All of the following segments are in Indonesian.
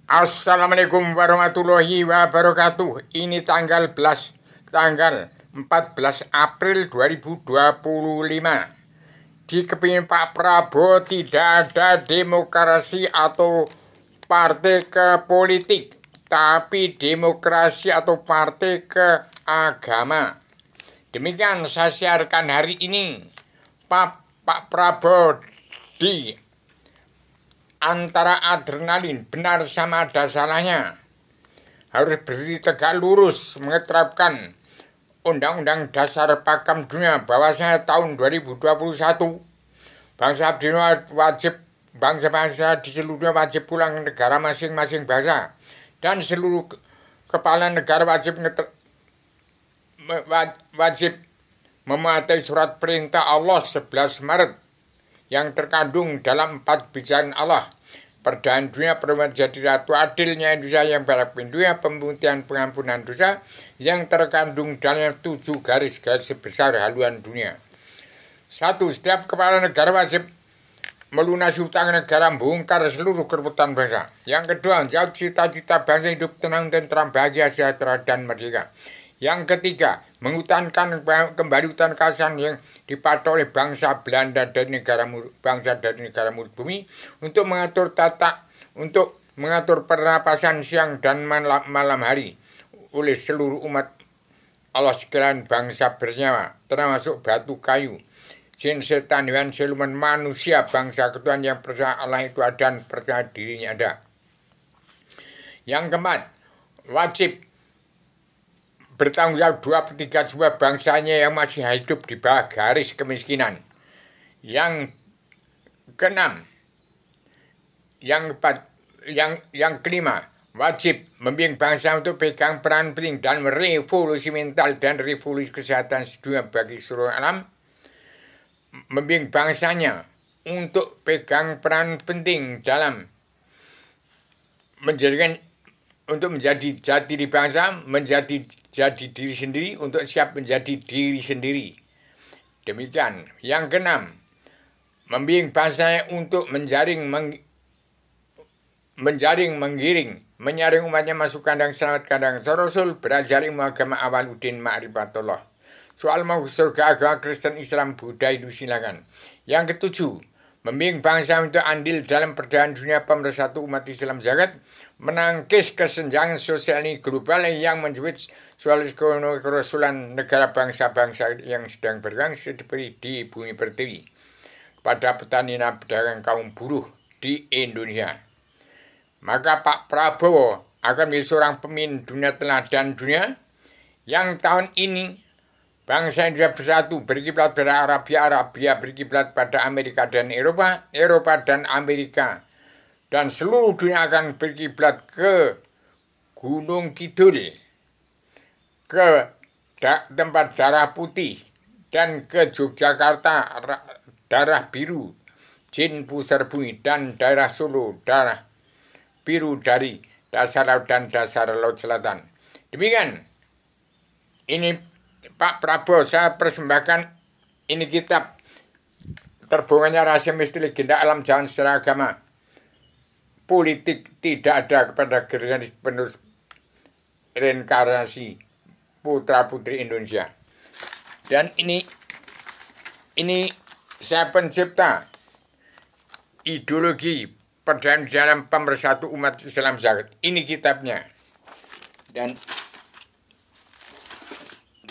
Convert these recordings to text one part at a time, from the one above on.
Assalamualaikum warahmatullahi wabarakatuh. Ini tanggal 14 April 2025. Di kepingin Pak Prabowo tidak ada demokrasi atau partai ke politik, tapi demokrasi atau partai ke agama. Demikian saya siarkan hari ini. Pak Prabowo di antara adrenalin, benar sama ada salahnya. Harus berdiri tegak lurus mengeterapkan Undang-Undang Dasar Pakam Dunia bahwasanya tahun 2021 bangsa dunia wajib, bangsa-bangsa di seluruh dunia wajib pulang ke negara masing-masing bangsa, dan seluruh kepala negara wajib mematuhi surat perintah Allah 11 Maret yang terkandung dalam 4 kebijakan Allah. Perdamaian dunia perlu menjadi ratu, adilnya Indonesia yang berpindah dunia, pembuktian pengampunan dosa yang terkandung dalam 7 garis-garis besar haluan dunia. 1. Setiap kepala negara wajib melunasi hutang negara, membongkar seluruh kerebutan bangsa. Yang kedua, menjawab cita-cita bangsa hidup tenang, tentram, bahagia, sejahtera, dan merdeka. Yang ketiga, menghutankan kembali hutan kawasan yang dipatok oleh bangsa Belanda dari negara mulut bumi untuk mengatur pernapasan siang dan malam hari oleh seluruh umat Allah sekalian bangsa bernyawa, termasuk batu kayu, jin, setan, hewan, siluman, manusia, bangsa ketuhanan yang percaya Allah itu ada dan percaya dirinya ada. Yang keempat, wajib bertanggung jawab 2/3 jiwa bangsanya yang masih hidup di bawah garis kemiskinan. Yang keenam, yang kelima, wajib membimbing bangsa untuk pegang peran penting dalam revolusi mental dan revolusi kesehatan sedunia bagi seluruh alam. Membimbing bangsanya untuk pegang peran penting dalam menjadi jati diri bangsa, jadi diri sendiri, untuk siap menjadi diri sendiri. Demikian. Yang keenam, membimbing bangsa untuk menyaring, menyaring umatnya masuk kandang selamat, kandang Rasul, belajar ilmu agama awaluddin ma'rifatullah. Soal mau surga agama Kristen, Islam, Buddha, Hindu silakan. Yang ketujuh, membimbing bangsa untuk andil dalam perdamaian dunia, pemersatu umat Islam zakat, menangkis kesenjangan sosial ini global yang menjewit soal ekonomi kerasulan negara bangsa-bangsa yang sedang berkembang seperti di bumi pertiwi kepada petani dan pedagang kaum buruh di Indonesia. Maka Pak Prabowo akan menjadi seorang pemimpin dunia teladan dunia yang tahun ini bangsa Indonesia bersatu, berkiblat pada Arabia berkiblat pada Amerika dan Eropa dan Amerika, dan seluruh dunia akan berkiblat ke Gunung Kidul, ke tempat darah putih, dan ke Yogyakarta darah biru, jin pusar bumi, dan daerah Solo darah biru dari dasar laut dan dasar laut selatan. Demikian, ini Pak Prabowo, saya persembahkan ini kitab Terbongkarnya Rahasia Misteri Legenda Alam Jalan Sejarah Agama. Politik tidak ada kepada generasi penerus reinkarnasi putra-putri Indonesia. Dan ini saya pencipta ideologi perdamaian dalam pemersatu umat Islam zakat. Ini kitabnya.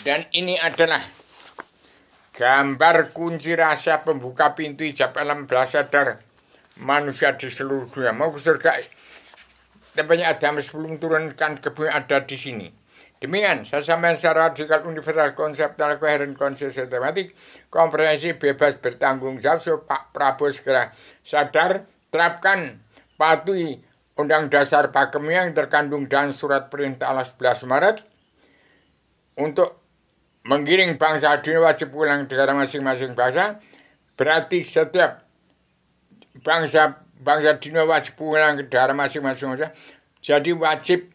Dan ini adalah gambar kunci rahasia pembuka pintu hijab alam bawah sadar manusia di seluruh dunia. Mau ke surga, tempatnya Adam sebelum turunkan ke bumi ada di sini. Demikian, saya sampaikan secara radikal, universal, konseptual, koheren, konsep sistematik, komprehensif, bebas, bertanggung jawab. So, Pak Prabowo segera sadar, terapkan, patuhi Undang Dasar Pakem yang terkandung dalam surat perintah Allah 11 Maret untuk menggiring bangsa dunia wajib pulang negara masing-masing bangsa. Berarti setiap bangsa dunia wajib pulang ke daerah masing-masing bangsa. Jadi wajib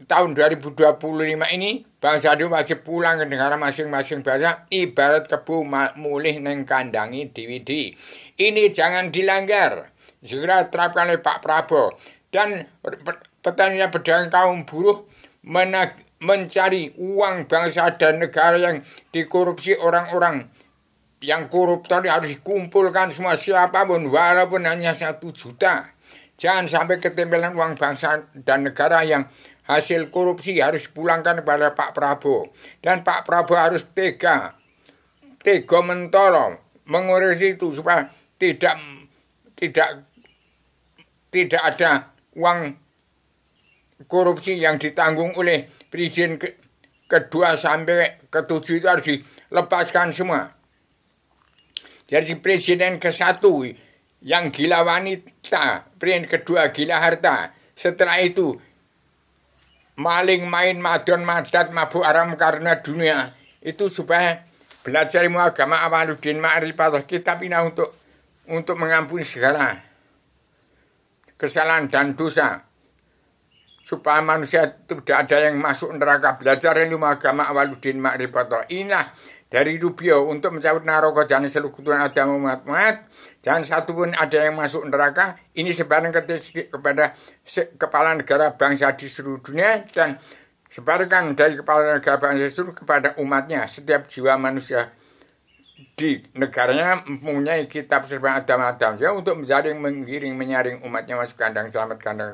tahun 2025 ini bangsa dunia wajib pulang ke negara masing-masing bangsa, ibarat kebu mulih neng kandangi DVD. Ini jangan dilanggar. Segera terapkan oleh Pak Prabowo. Dan petani dan pedagang kaum buruh mencari uang bangsa dan negara yang dikorupsi orang-orang yang koruptor harus dikumpulkan semua siapapun walaupun hanya 1 juta. Jangan sampai ketempelan uang bangsa dan negara yang hasil korupsi harus dipulangkan kepada Pak Prabowo. Dan Pak Prabowo harus tega mentolong mengurus itu supaya tidak ada uang korupsi yang ditanggung oleh presiden kedua sampai ke-7 itu harus dilepaskan semua. Jadi presiden ke-1 yang gila wanita, presiden kedua gila harta, setelah itu maling, main, madon, madat, mabuk haram karena dunia, itu supaya belajar ilmu agama Awaluddin Ma'rifatullah, kitab ini untuk mengampuni segala kesalahan dan dosa, supaya manusia itu tidak ada yang masuk neraka. Belajar ilmu agama Awaluddin Ma'rifatullah. Inilah dari Rubio untuk mencabut naraka jangan seluruh keturunan Adam umat. Jangan satu pun ada yang masuk neraka. Ini sebaran kepada kepala negara bangsa di seluruh dunia dan sebarkan dari kepala negara bangsa seluruh kepada umatnya. Setiap jiwa manusia di negaranya mempunyai kitab serba Adam untuk menjaring, menggiring, menyaring umatnya masuk kandang selamat kandang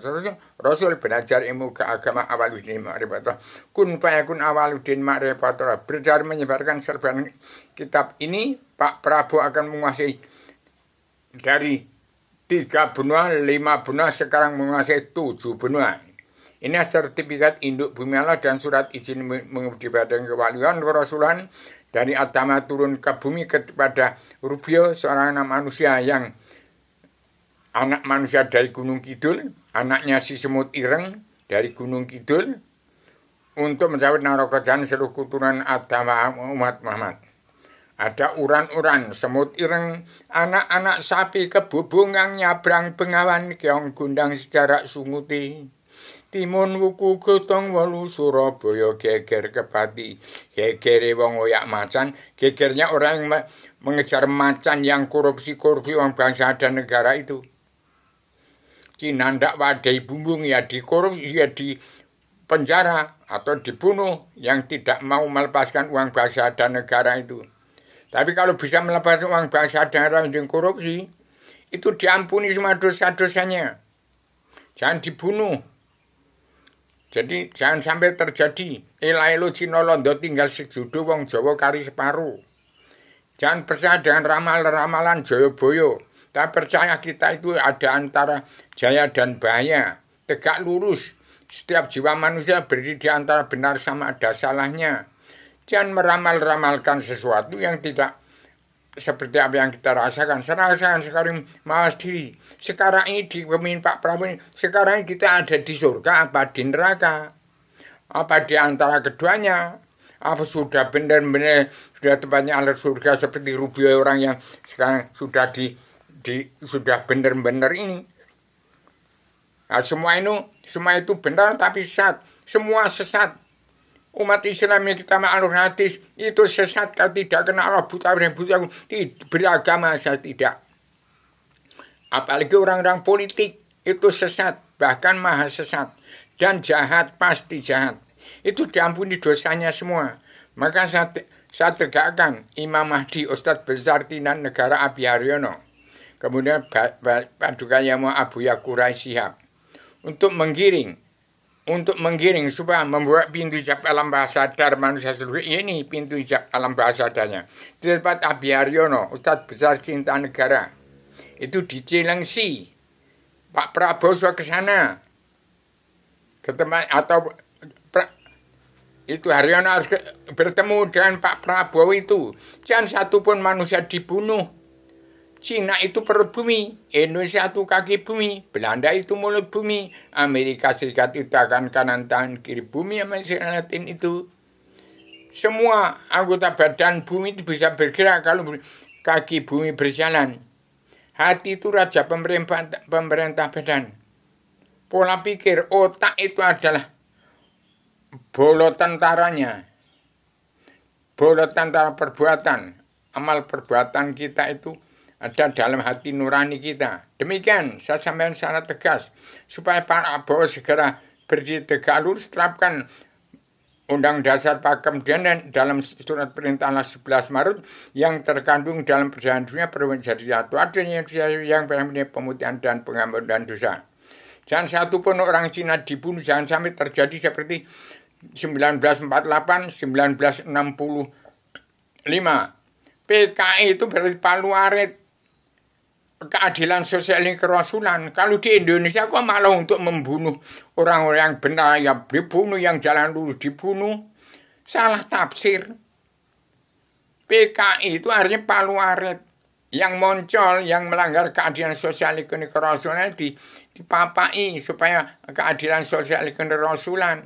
Rasul belajar ilmu agama Awaluddin Ma'rifatullah. Kun fayakun Awaluddin Ma'rifatullah. Belajar menyebarkan serban kitab ini, Pak Prabowo akan menguasai dari 3 benua, 5 benua, sekarang menguasai 7 benua. Ini sertifikat induk bumi Allah dan surat izin mengabdi badan kewalian kerasulan dari Atama turun ke bumi kepada Rubio, seorang anak manusia yang anak manusia dari Gunung Kidul, anaknya si semut ireng dari Gunung Kidul, untuk mencabut naraka jahan seluruh keturunan Atama umat Muhammad. Ada uran-uran, semut ireng, anak-anak sapi kebubungan nyabrang bengawan, keong gundang secara sunguti. Timun wuku gotong walu Surabaya geger kepati. Gegere wong oyak macan. Gegernya orang yang mengejar macan yang korupsi uang bangsa dan negara itu. Cinandak wadai bumbung ya dikorupsi, ya di penjara atau dibunuh yang tidak mau melepaskan uang bangsa dan negara itu. Tapi kalau bisa melepaskan uang bangsa dan negara yang korupsi, itu diampuni semua dosa-dosanya. Jangan dibunuh. Jadi jangan sampai terjadi elo Cina Londo tinggal sejudo wong Jawa kari separuh. Jangan percaya dengan ramalan-ramalan Jayabaya. Tapi percaya kita itu ada antara jaya dan bahaya. Tegak lurus. Setiap jiwa manusia berdiri di antara benar sama ada salahnya. Jangan meramal-ramalkan sesuatu yang tidak seperti apa yang kita rasakan. Rasakan sekarang mawas diri. Sekarang ini di pemimpin Pak Prabowo ini, sekarang ini kita ada di surga apa di neraka? Apa di antara keduanya? Apa sudah benar-benar sudah tempatnya alat surga seperti Rubio orang yang sekarang sudah sudah benar-benar ini? Nah, semua itu benar tapi sesat. Semua sesat. Umat Islam yang kita maklum hadis itu sesat kalau tidak kenal Allah, buta dan buta beragama saya tidak. Apalagi orang-orang politik itu sesat, bahkan maha sesat dan jahat, pasti jahat. Itu diampuni dosanya semua. Maka saya tegakkan Imam Mahdi Ustadz Besar Tinan Negara Abi Haryono, kemudian Paduka Yamo Abu Yakurai Shihab untuk menggiring supaya membuat pintu hijab alam bawah sadar manusia seluruh ini, pintu hijab alam bawah sadarnya di tempat Abi Haryono Ustadz Besar Cinta Negara itu di Cilengsi. Pak Prabowo sudah ke sana ke tempat atau itu Haryono harus bertemu dengan Pak Prabowo itu. Jangan satupun manusia dibunuh. Cina itu perut bumi, Indonesia itu kaki bumi, Belanda itu mulut bumi, Amerika Serikat itu akan kanan tangan kiri bumi, Amerika Latin itu. Semua anggota badan bumi itu bisa bergerak kalau kaki bumi berjalan. Hati itu raja pemerintah badan. Pola pikir, otak itu adalah bola tentaranya. Bola tentara perbuatan. Amal perbuatan kita itu ada dalam hati nurani kita. Demikian saya sampaikan secara tegas supaya Pak Prabowo segera berdiri tegak lurus, terapkan Undang Dasar Kemudian dan dalam surat perintah 11 Maret yang terkandung dalam perjanjian dunia perlu menjadi satu. Adanya yang pemutihan dan pengampunan dosa. Jangan satu pun orang Cina dibunuh, jangan sampai terjadi seperti 1948, 1965. PKI itu berarti palu arit keadilan sosial yang kerasulan. Kalau di Indonesia kok malah untuk membunuh orang-orang yang benar ya dibunuh, yang jalan lurus dibunuh. Salah tafsir. PKI itu artinya palu arit yang muncul, yang melanggar keadilan sosial ekonomi kerasulan dipapai supaya keadilan sosial ekonomi kerasulan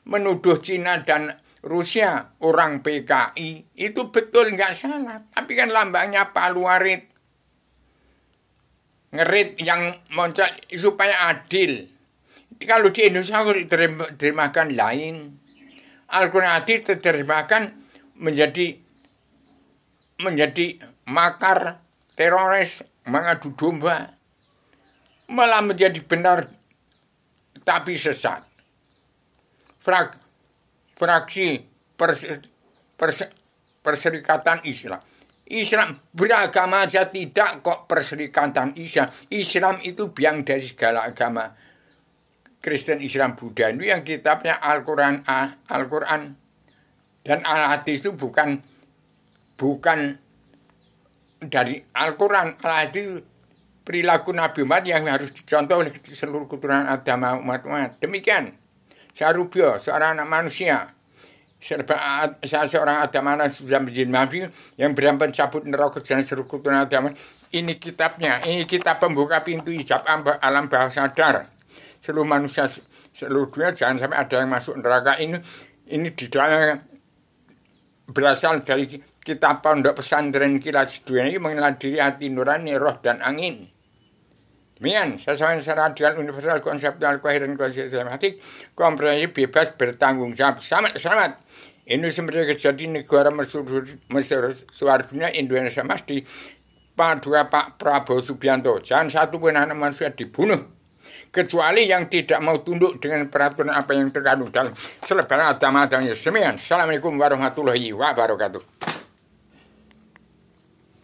menuduh Cina dan Rusia orang PKI itu betul nggak salah, tapi kan lambangnya palu arit, ngerit yang muncul supaya adil. Kalau di Indonesia diterjemahkan lain, Al-Quran diterjemahkan menjadi makar, teroris, mengadu domba, malah menjadi benar tapi sesat. Fraksi Perserikatan Islam. Islam beragama aja tidak kok Perserikatan Islam. Islam itu biang dari segala agama. Kristen, Islam, Buddha itu yang kitabnya Al-Quran dan Al-Hadis itu bukan dari Al-Quran. Al-Hadis perilaku Nabi Muhammad yang harus dicontoh oleh seluruh keturunan agama umat-umat. Demikian. Saya Rubio, seorang anak manusia. Saya seorang agama sudah menjadi nabi yang berani mencabut neraka dan seluruh keturunan agama. Ini kitabnya, ini kitab pembuka pintu hijab alam bawah sadar. Seluruh manusia, seluruh dunia jangan sampai ada yang masuk neraka ini di dalam berasal dari kitab pondok pesantren Kilat Sedunia ini mengenal diri hati nurani, roh dan angin. Demikian, saya sampaikan secara adial universal, konseptual, koheren, sistematik, komprehensif, bebas, bertanggung jawab. Selamat. Indonesia merdeka jadi negara mercusuar dunia. Indonesia Mas di Pak Prabowo Subianto. Jangan satu pun anak manusia dibunuh, kecuali yang tidak mau tunduk dengan peraturan apa yang terkandung dalam selebaran agama dan Islam. Assalamualaikum warahmatullahi wabarakatuh.